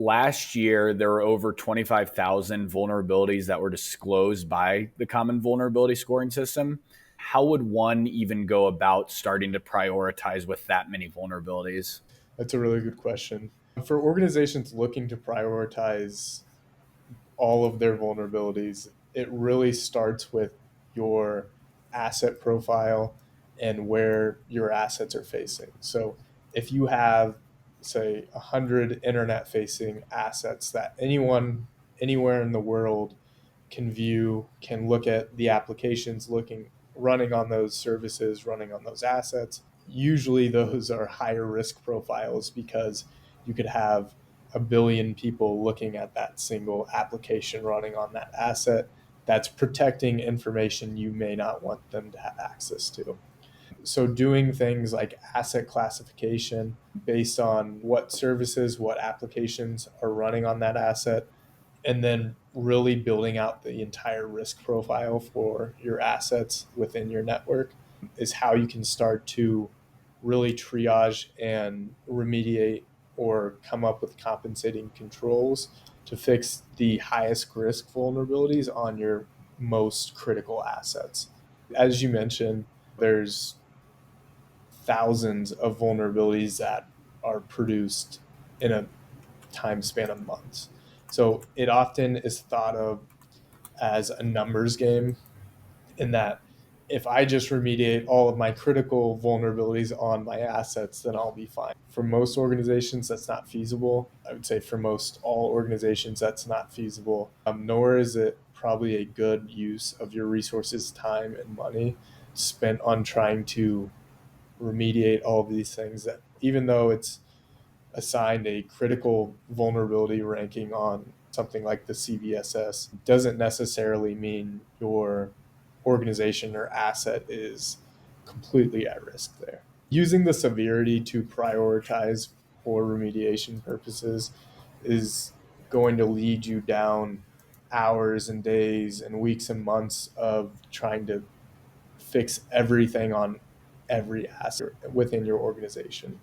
Last year, there were over 25,000 vulnerabilities that were disclosed by the Common Vulnerability Scoring System. How would one even go about starting to prioritize with that many vulnerabilities? That's a really good question. For organizations looking to prioritize all of their vulnerabilities, it really starts with your asset profile and where your assets are facing. So if you have, say, 100 internet facing assets that anyone anywhere in the world can view, can look at the applications running on those services, running on those assets. Usually those are higher risk profiles because you could have a billion people looking at that single application running on that asset that's protecting information you may not want them to have access to. So doing things like asset classification based on what services, what applications are running on that asset, and then really building out the entire risk profile for your assets within your network is how you can start to really triage and remediate or come up with compensating controls to fix the highest risk vulnerabilities on your most critical assets. As you mentioned, there's thousands of vulnerabilities that are produced in a time span of months. So it often is thought of as a numbers game, in that if I just remediate all of my critical vulnerabilities on my assets, then I'll be fine. For most organizations, that's not feasible. I would say for most all organizations, that's not feasible. Nor is it probably a good use of your resources, time, and money spent on trying to remediate all of these things that, even though it's assigned a critical vulnerability ranking on something like the CVSS, doesn't necessarily mean your organization or asset is completely at risk there. Using the severity to prioritize for remediation purposes is going to lead you down hours and days and weeks and months of trying to fix everything on every asset within your organization.